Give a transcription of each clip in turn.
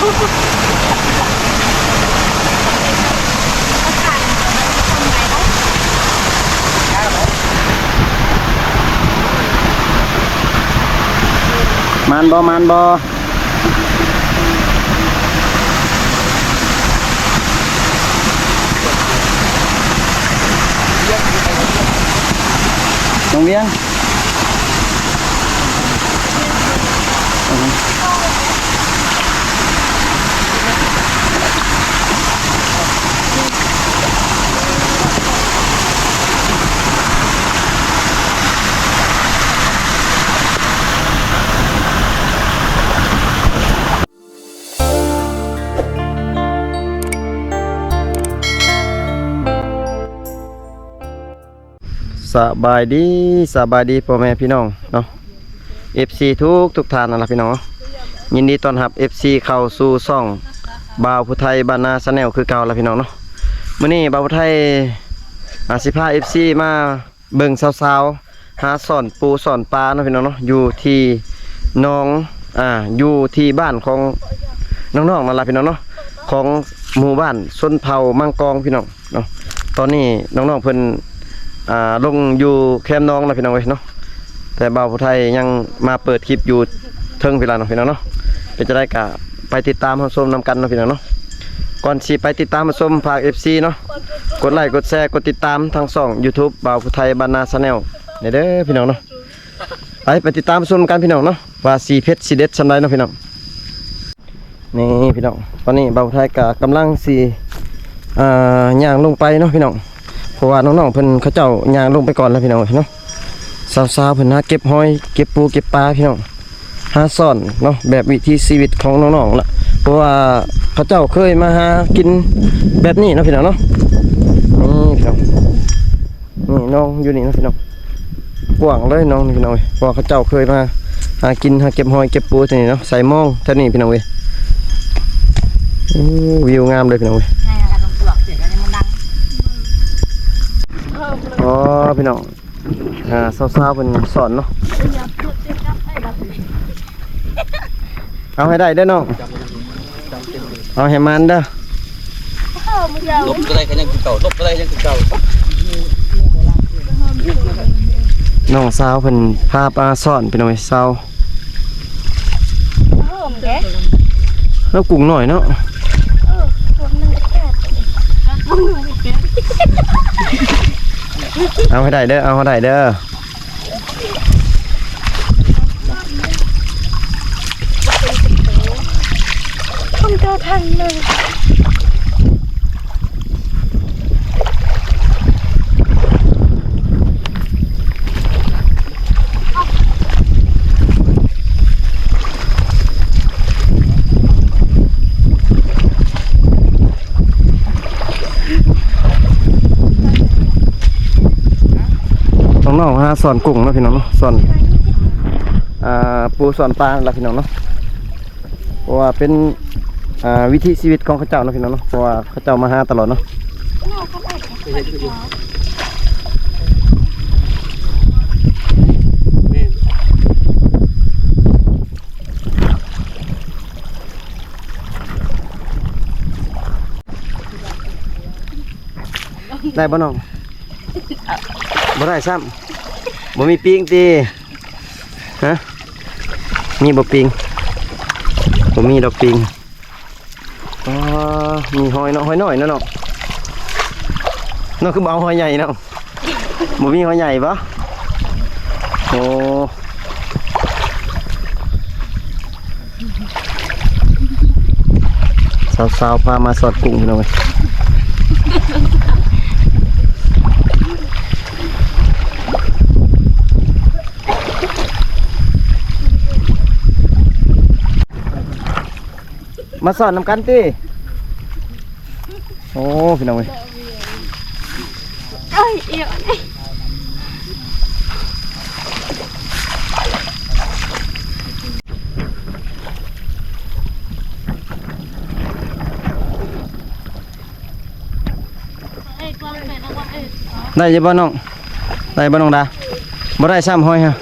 มันบอน้องเวียงสบายดีพ่อแม่พี่น้องเนาะ FC ทุกท่านนั่นล่ะพี่น้องยินดีต้อนรับ FC เข้าสู่ช่องบ่าวผู้ไทยบ้านนาชาแนลคือเก่าแล้วพี่น้องเนาะมื้อนี้บ่าวผู้ไทยสิพา FC มาเบิ่งสาวๆหาสอนปูสอนปลาเนาะพี่น้องเนาะอยู่ที่น้องอยู่ที่บ้านของน้องๆนั่นล่ะพี่น้องเนาะของหมู่บ้านชนเผ่ามังกรพี่น้องเนาะตอนนี้น้องๆเพิ่นลงอยู่แคมป์น้องนะพี่น้องเว้ยเนาะแต่บ่าวผู้ไทยยังมาเปิดคลิปอยู่เทิงพี่น้องพี่น้องเนาะเป็นจะได้กะไปติดตามรับชมนำกันนะพี่น้องเนาะก่อนสิไปติดตามรับชมฝาก FC เนาะกดไลค์กดแชร์กดติดตามทางช่อง YouTube บ่าวผู้ไทยบ้านนาชาแนลเด้อพี่น้องเนาะไปติดตามรับชมกันพี่น้องเนาะว่าสีเพชรสีเด็ดชั้นใดเนาะพี่น้องนี่พี่น้องตอนนี้บ่าวผู้ไทยกะกำลังสิย่างลงไปเนาะพี่น้องเพราะว่าน้องๆเพิ่นเขาเจ้าย่างลงไปก่อนแล้วพี่น้องเนาะสาวๆเพิ่นหาเก็บหอยเก็บปูเก็บปลาพี่น้องหาซ่อนเนาะแบบวิถีชีวิตของน้องๆล่ะเพราะว่าเขาเจ้าเคยมาหากินแบบนี้เนาะพี่น้องเนาะนี่พี่น้องนี่น้องอยู่นี่นะพี่น้องกว้างเลยน้องพี่น้องเพราะเขาเจ้าเคยมาหากินหาเก็บหอยเก็บปูที่นี่เนาะใส่มองเท่านี้พี่น้องเว้ยวิวงามเลยพี่น้องเว้ยอ๋อพี่น้องสาวๆเป็นสอนเนาะเอาให้ได้เด้อน้องเอาให้มันเด้อลบก็ได้ก็ยังคือเก่าลบก็ได้ยังคือเก่าน้องสาวเป็นพาปลาสอนพี่น้องสาวแล้วกุ้งหน่อยเนาะเอาให้ได้เด้อเอาให้ได้เด้อต้องเจอทันเลยน้องๆสอนกุ้งนะพี่น้องเนาะสอนปูสอนปลาละพี่น้องเนาะเพราะว่าเป็นวิถีชีวิตของเขาเจ้านะพี่น้องเนาะเพราะว่าเขาเจ้ามาหาตลอดเนาะได้บ่น้องบ่ได้ซ้ำบ่มีปิงตีฮะมีบ่ปิงบ่มีดอกปิงมีหอยเนาะหอยน้อยเนาะเนาะคือเอาหอยใหญ่เนาะบ่มีหอยใหญ่ปะโอ้สาวๆพามาสอดกุ้งพี่น้องมาสอนนำกันตีโอ้พี่น้องเว้ยเอ้ยเอียวได้ยังบ่น้องได้บ่น้องดาบ่ได้ซ้ำห้อยฮะ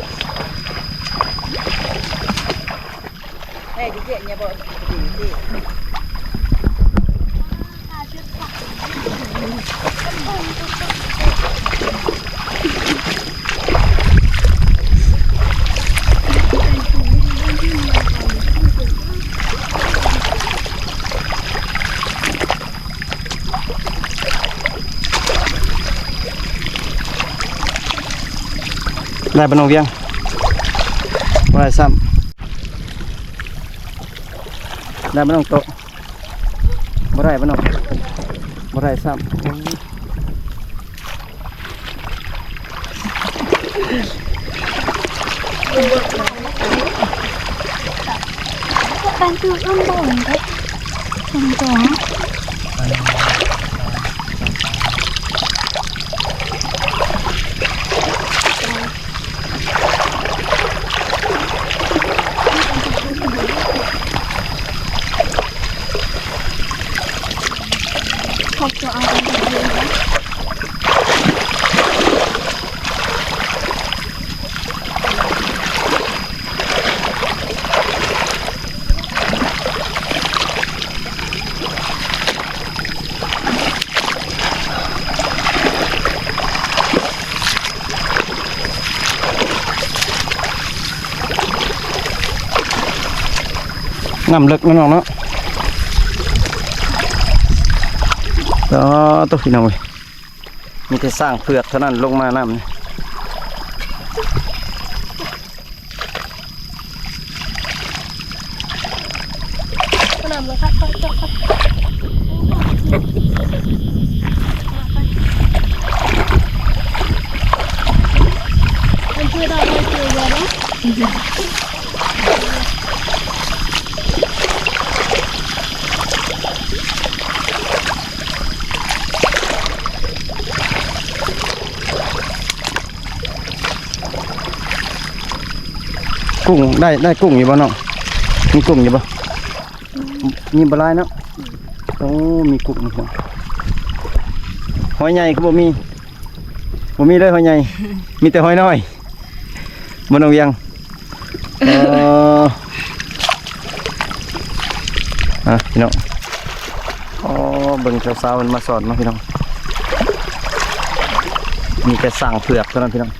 ได้บ่น้องเวียงบ่ได้ซ้ำได้บ่น้องโตะบ่ได้บ่น้องบ่ได้ซ้ำ การคืออ้อมบ่งเด้สมตัวขอบตัวเอาไปเลยนะน้ำลึกน้องเนาะตัวพี่น้องเว้ยมีแต่สร้างเผือกเท่านั้นลงมาน้ำนี่ ขนมเลยครับจบครับมันคือเราไม่คือเยอะนะกุ้งได้กุ้งอยู่บ่น้องมีกุ้งอยู่บ่มีบลายเนาะโอ้มีกุ้งอยู่หอยใหญ่ก็บ่มีเลยหอยใหญ่มีแต่หอยน้อยบ่น้องเวียงพี่น้องเบิ่งสาวๆมันมาสอนมาพี่น้องมีแต่สั่งเผือกเท่านั้นพี่น้อง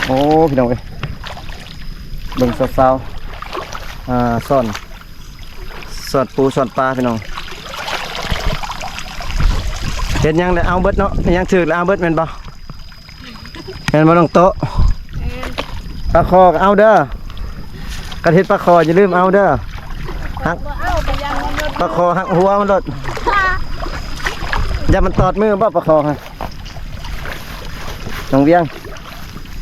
โอ้พี่น้องเอ้ยเบิ่งสาวๆซ่อนปูซ่อนปลาพี่น้องเห็นยังเลยเอาเบิดเนาะยังถือแล้วเอาเบิดแม่นบ่เห็นบ่น้องโตะปลาคอก็เอาเด้อกระเทศปลาคออย่าลืมเอาเด้อหักปลาคอหักหัวมันลดอย่ามันตอดมือบ่ปลาคอฮะน้องเวียง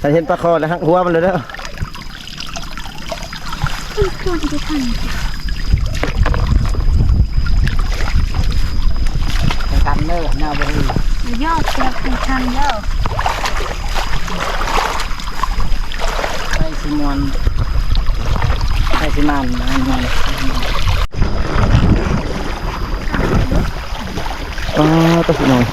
ถ้าเห็นปลาคอแล้วหักหัวมันเลยเด้อ ควรจะทำ กันเนอร์นาบรี ยอดจะเป็นทางเด้อ ไอซิมอนไอซิมานนะมัน ตัวพี่น้อง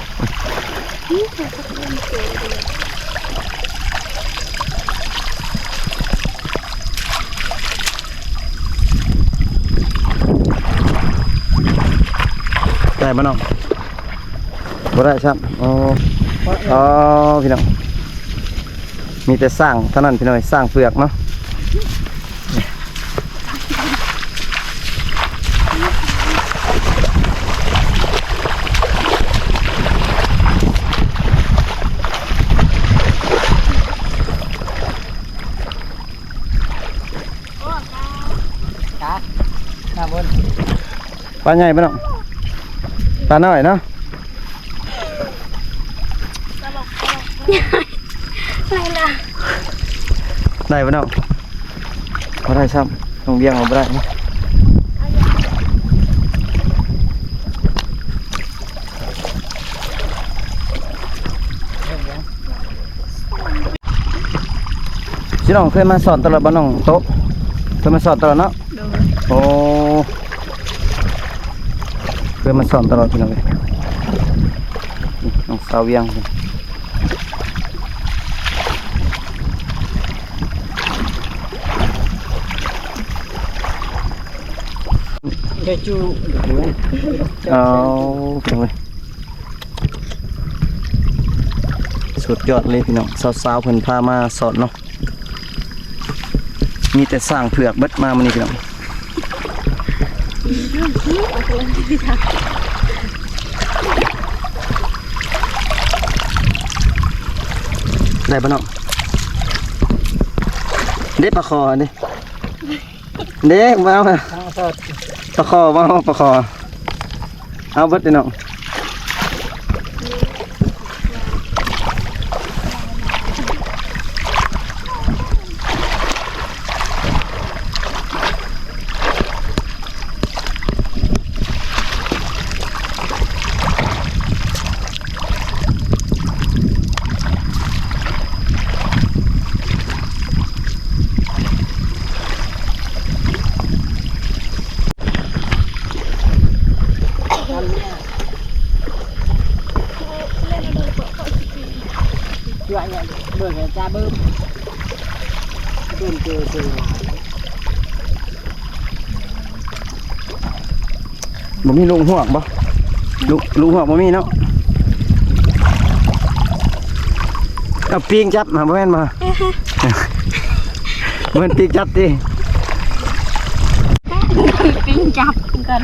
ได้บ่น้องบ่ได้ครับพี่น้องมีแต่สร้างเท่านั้นพี่น้องสร้างเปลือกเนาะหน้าบน ปลาใหญ่บ่น้องปลาน้อยเนาะ ไม่ละ ได้บ่น้องบ่ได้ซ้ำต้องเบี้ยงเอาบ่ได้นะพี่น้องเคยมาสอนตลอดบ่น้องโตะเคยมาสอนตลอดเนาะโอ้เคยมาสอนตลอดพี่น้องเลยน้องสาวเวียง เดี๋ยวจู เอาพี่น้องเอ้ยสุดยอดเลยพี่น้องสาวๆเพิ่นพามาสอนเนาะมีแต่สร้างเผือกเบิดมามื้อนี้พี่น้องได้ปะเนาะเด็ปลาคอดิเด็กมาเอา ทั้งสด ปลาคอมาเอาปลาคอเอาเบิดพี่น้องช่วยเนี่ยเบิกจ้าเบิ้มเบิ้มเจอ บ่มีลุงหวกบ่ลุงหวกบ่มีเนาะเอาปีงจับมาบ่แม่นมาเหมือนปีงจับติ ปิ้งจับกัน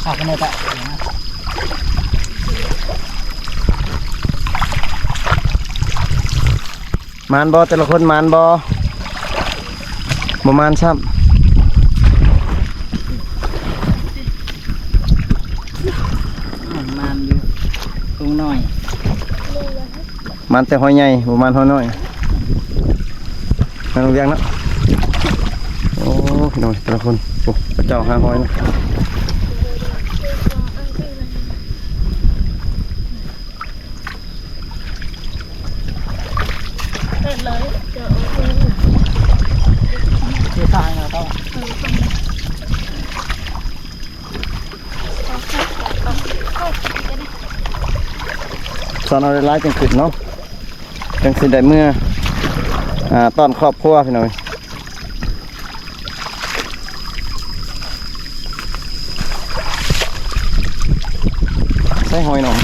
ขาดกันเลยแต่ มานบ่แต่ละคนมานบ่มานซ้ำ มันอยู่ตรงหน่อย มานแต่หอยใหญ่บ่มานหอยน้อยมาลงเรียงเนาะโอ้พี่น้องแต่ละคนโอ้พระเจ้าหาหอยนะ คือทางเราต้อง สอนเอาได้หลายจังขึ้นเนาะจังสิได้เมื่อต้อนครอบครัวพี่น้องใส่หอยหน่อย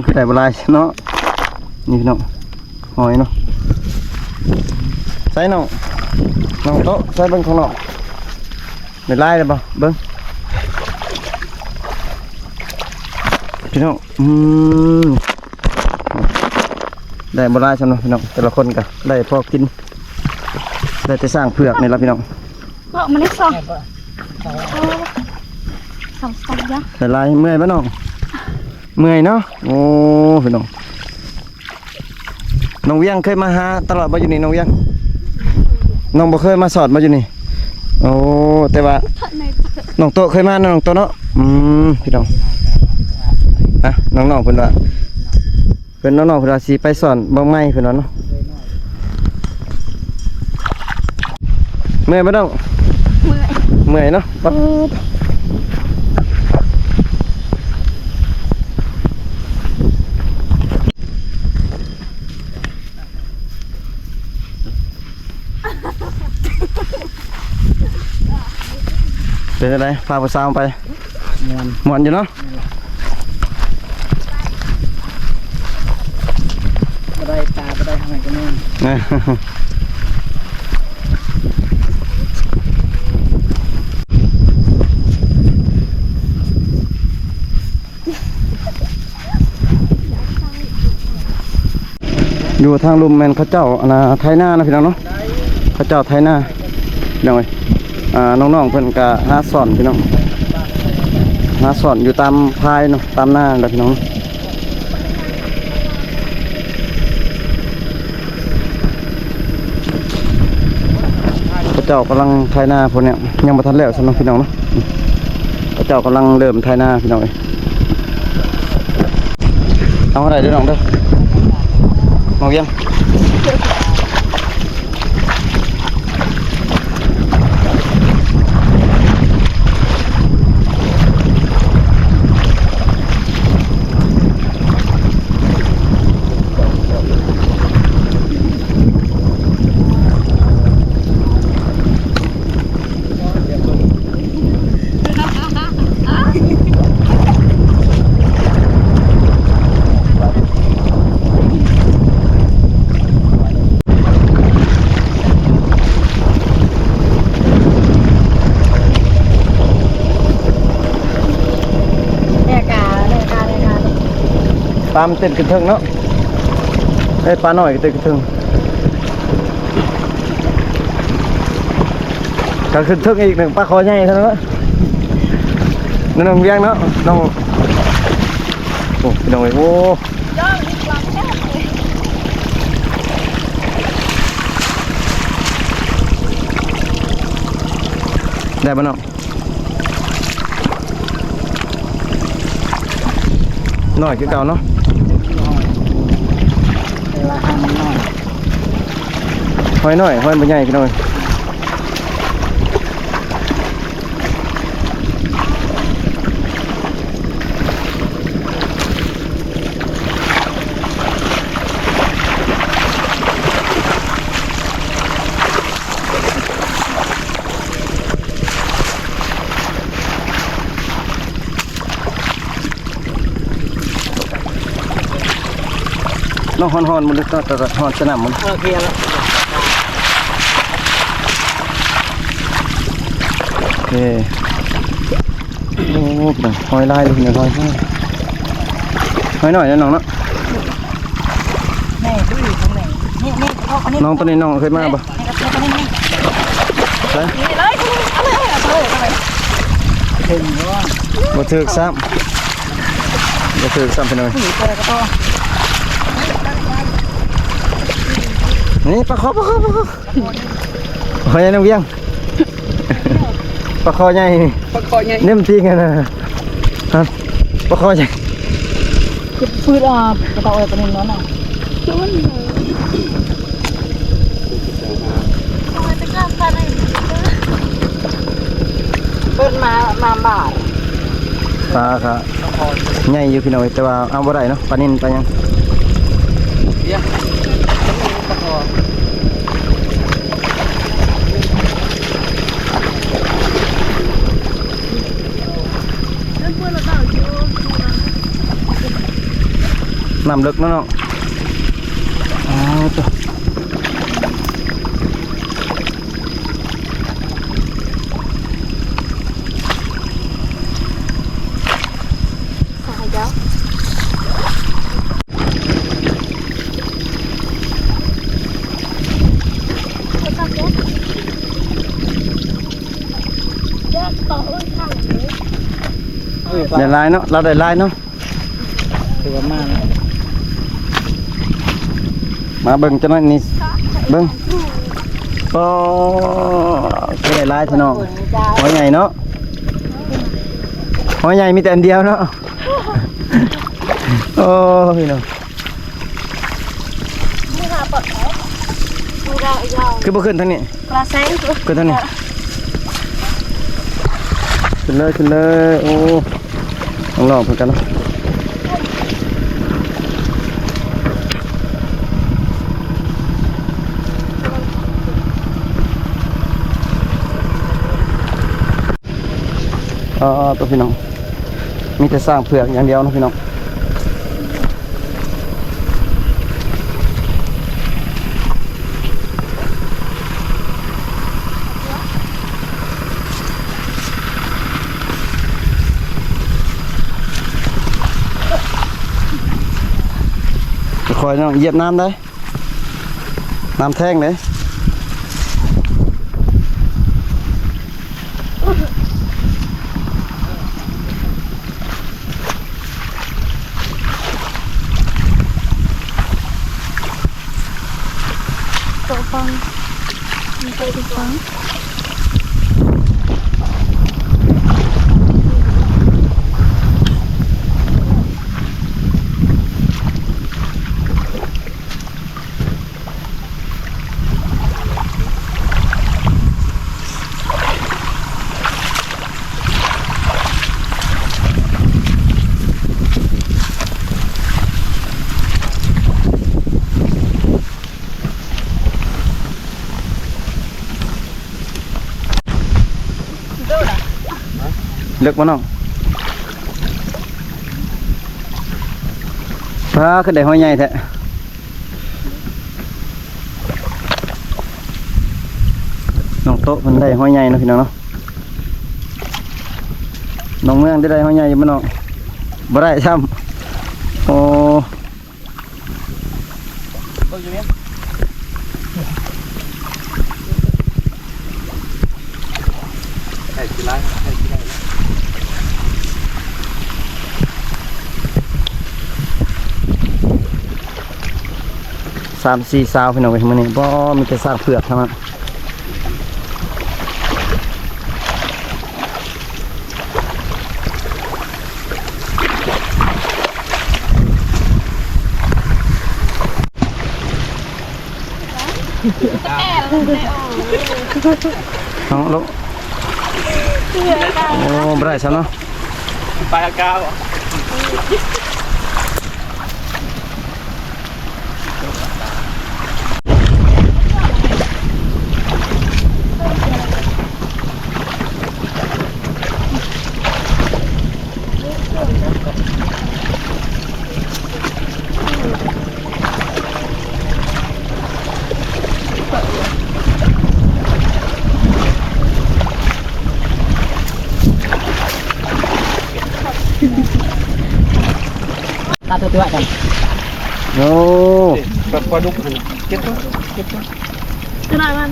คือได้บ่หลายเนาะนี่พี่น้องหอยเนาะใส่น้องโต๊ะใส่เบิ่งข้างนอกได้หลายเลยบ่เบิ่งพี่น้องได้บ่หลายซั่นเนาะพี่น้องแต่ละคนก็ได้พอกินได้แต่สร้างเผือกนี่ล่ะพี่น้อง บอกมันได้สอง แค่ว่า สองยักษ์ ได้หลายเมื่อยบ่น้องเมื่อยเนาะโอ้พี่น้องน้องเวียงเคยมาหาตลอดบ่อยู่นี่น้องเวียงน้องบ่เคยมาสอดบ่อยู่นี่โอ้แต่ว่า ใน น้องโตเคยมานะน้องโตเนาะพี่น้องอ่ะน้องๆเพิ่นว่าเพิ่นน้องๆเพิ่นว่าสิไปสอนบ่ไม้เพิ่นว่าเนาะเมื่อยบ่น้อง เมื่อย เมื่อยเนาะปั๊บเป็นอะไรพาผู้สาวไป มวน ม่วนอยู่เนาะ ก็ได้ตาก็ได้ทำไมก็ไม่ นะ อยู่ทางลุมแมนเขาเจ้าไทยหน้านะพี่น้องเนาะเขาเจ้าไทยหน้าพี่น้องเอ้ยน้องๆเพิ่นก็หาสอนพี่น้องหาสอนอยู่ตามพายเนาะตามหน้าแหละพี่น้องเขาเจ้ากำลังไทยหน้าพวกเนี้ยยังบ่ทันแล้วสำหรับพี่น้องเนาะเขาเจ้ากำลังเริ่มไทยหน้าพี่น้องเอ้ยเอาอะไรเด้อน้องเด้อมองยังปลามันเต้นกระเทิงเนาะไอ้ปลาหน่อยก็เต้นกระเทิงก็ขึ้นเทิงอีกหนึ่งปลาคอใหญ่เท่านั้นละน้องเวียงเนาะน้องโอ้พี่น้องเอ้ยโอ้ได้ปะเนาะหน่อยคือเก่าเนาะหอยหน่อยหอยมันใหญ่พี่น้อยน้องฮอนมันเลยก็แต่ฮอนสนามมันโอเคแล้ว โอเคโอ้หอยลายเลยพี่น้อยหอยหน่อยนะน้องเนาะ แม่ดูอยู่ตรงไหนนี่เขาอันนี้ น้องตัวนี้น้องเคยมาปะใช่ นี่เลยเอาเลย ถึงว่า บ่ถึกซ้ำพี่น้อย ผู้หญิงเจอก็ต้อง นี่ปลาคอหอยใหญ่น้องเวียงปลาคอใหญ่นี่ ประกอบไง นิ่มจริงนะครับปลาคอใหญ่ จะฟื้นกระต่ายตัวนี้น้องน่ะ จะกล้าฟันอะไร เปิดมาบ่าย ปลาค่ะใหญ่อยู่พี่น้อยแต่ว่าเอาบ่ได้เนาะปลานิ่นปลายัง เดี๋ยวประกอบ น้ำลึกเนาะน้องตัว สายเจ้าเด็กต่อรุ่นข้างนี้ ได้ลายเนาะเราได้ลายเนาะ ถือว่ามาแล้ว มาเบิ่งจังหน่อยนี่เบิ่งก็ได้ลายพี่น้องหอยใหญ่เนาะหอยใหญ่มีแต่อันเดียวเนาะโอ้พี่น้อง นี่ค่ะปลดแผลดูเรายาว คือบ่ขึ้นทางนี้ ปลาแซงตัว ขึ้นทางนี้ขึ้นเลยโอ้ต้องลองเพิ่นกันเนาะตัวพี่น้องมีแต่สร้างเผือกอย่างเดียวนะพี่น้องคอยน้องเหยียบน้ำได้ น้ำแท่งเลยตัวฟังมีตัวฟัง เลือกมาน้องพาขึ้นได้ห้อยใหญ่แท้น้องโต๊ะมันได้ห้อยใหญ่เนาะพี่น้องเนาะน้องเมืองได้ห้อยใหญ่อยู่บ่น้องบ่ได้ซ้ำโอ้3-4 สาวพี่น้องไปมื้อนี้บ่มีแต่ซากเผือกเท่านั้นน้องลูกโอ้บ่ได้ซ้ำเนาะ ปลาเก้า ตาตัวกัน โอ้ ปลาดุกหันเก็บตัว ขนาดมัน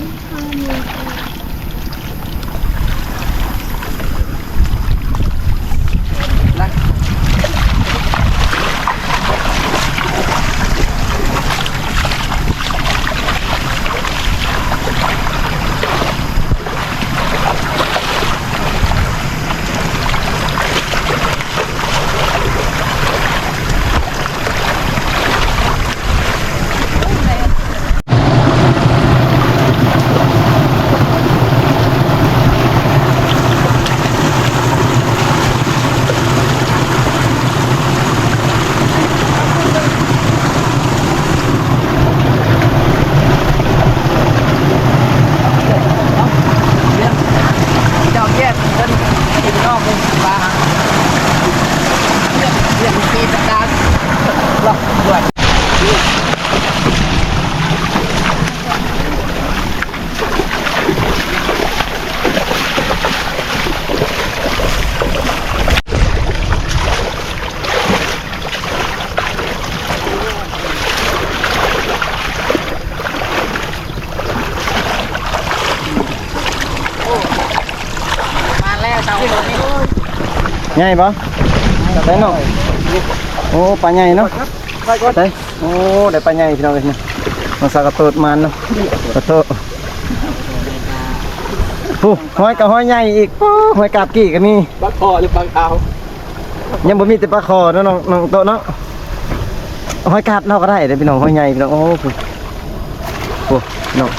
เจ้าแยกเดินกินนอกเป็นปลาเรียกปีตะการหลอกด้วยมาแล้วเจ้าตัวนี้ ใหญ่ปะได้น้องโอ้ปลาใหญ่เนาะได้โอ้ได้ปลาใหญ่พี่น้องเลยเนี่ยมาสักกระโดดมันเนาะกระโดดโอ้ห้อยกับห้อยใหญ่อีกโอ้ห้อยกาบกี่ก็มี ปลาคอหรือปลาขาว ยังบ่มีแต่ปลาคอเนาะน้องโตะเนาะห้อยกาบเนาะก็ได้เด้อพี่น้องห้อยใหญ่พี่น้องโอ้โหโอ้น้อง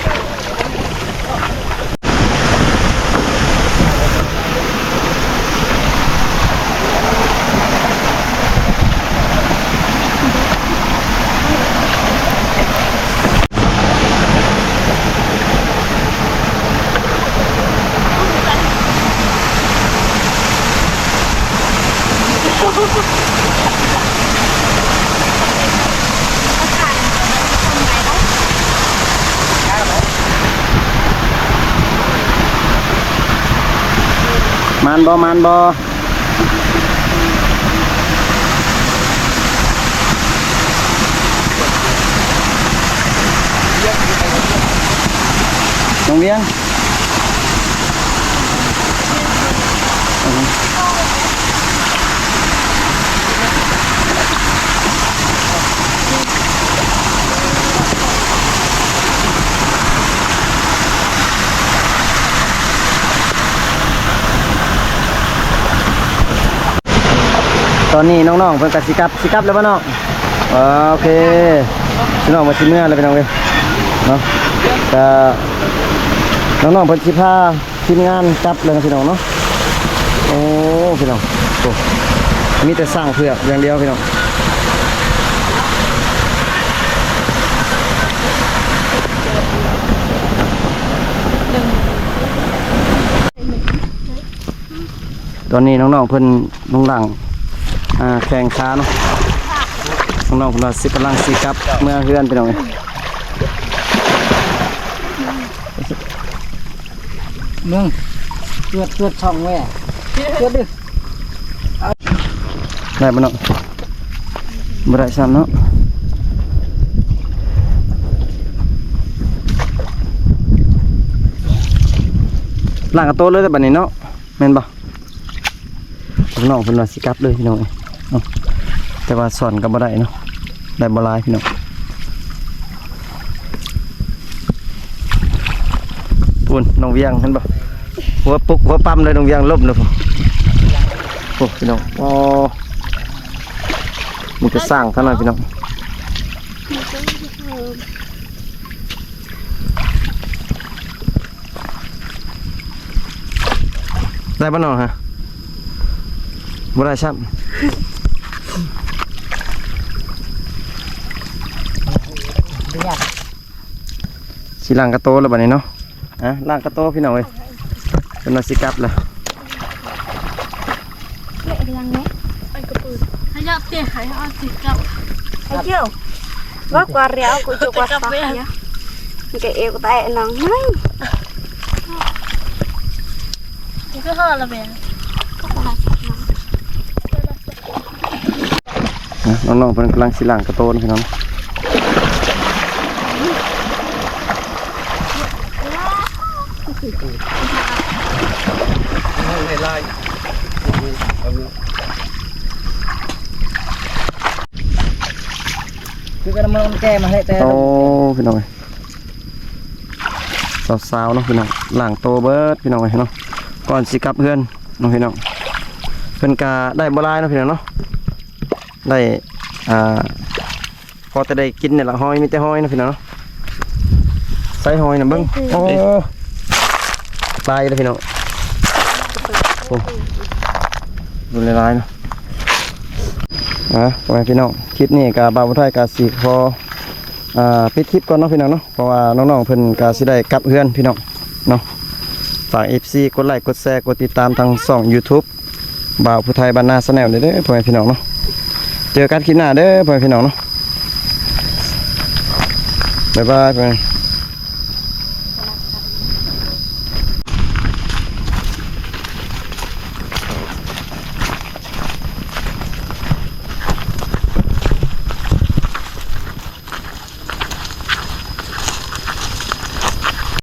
มันบ่ น้องเวียงตอนนี้น้องๆเพิ่นก็สิกลับแล้วบ่น้องโอเคพี่น้องมาสิเมื่อแล้วพี่น้องเว้ยเนาะก็น้องๆเพิ่นสิพาทีมงานกลับเลยนะพี่น้องเนาะโอ้พี่น้องโอ้มีแต่สร้างเผือกอย่างเดียวพี่น้องตอนนี้น้องๆเพิ่นลงหลังแข่งขาเนาะน้องๆเพิ่นว่าสิกำลังสิกลับเมื่อเฮือนพี่น้องเอ้ย มึงเลือดช่องแม่เลือดดิ ได้บ่เนาะบ่ได้ซ้ำเนาะล้างกระโต๊ะเลยแต่บัดนี้เนาะแม่นบ่น้องเพิ่นว่าสิกลับเลยพี่น้องเอ้ยเนาะแต่ว่าสอนก็บ่ได้เนาะได้บ่หลายพี่น้องปุ่นน้องเวียงเห็นบ่หัวปุกหัวปั๊มเลยน้องเวียงลบเนาะพ่อโอ้พี่น้องอ๋อมันจะสร้างเท่านั้นพี่น้องได้ป่ะน้องฮะบ่ได้ช้ำสิล้างกระโตแล้วบัดนี้เนาะล้างกระโตพี่น้องเอ้ยเป็นว่าสิกลับแล้ว Vậy rằng đấy. Anh có bự. Hay là tiền hãy ăn thịt cậu. Thấy chưa? Vác qua réo của chú qua sọc nhá. Cái yêu của tay nó ngay. Thì cứ hờ là về. Có phải sọc nó. น้องๆเพิ่นกำลังสิล้างกระโตนพี่น้องคือกันมันแก้มาให้แต่ โอ้พี่น้องเอ้ยสาวๆเนาะพี่น้องล้างโตเบิดพี่น้องเอ้ยเนาะก่อนสิกลับเฮือนน้องพี่น้องเพิ่นก็ได้บ่หลายเนาะพี่น้องเนาะได้พอจะได้กินเนี่ยละหอยมีแต่หอยเนาะพี่น้องเนาะใส่หอยน่ะเบิ่งโอ้ตายเลยพี่น้องโอ้ดูหลายๆเนาะพ่อแม่พี่น้องคลิปนี้ก็บ่าวผู้ไทยก็สิขอปิดคลิปก่อนเนาะพี่น้องเนาะเพราะว่าน้องๆเพิ่นก็สิได้กลับเฮือนพี่น้องเนาะฝาก FC กดไลค์กดแชร์กดติดตามทางช่อง YouTube บ่าวผู้ไทยบ้านนาแนลเด้อพ่อแม่พี่น้องเนาะเจอกันคลิปหน้าเด้อพ่อแม่พี่น้องเนาะบ๊ายบาย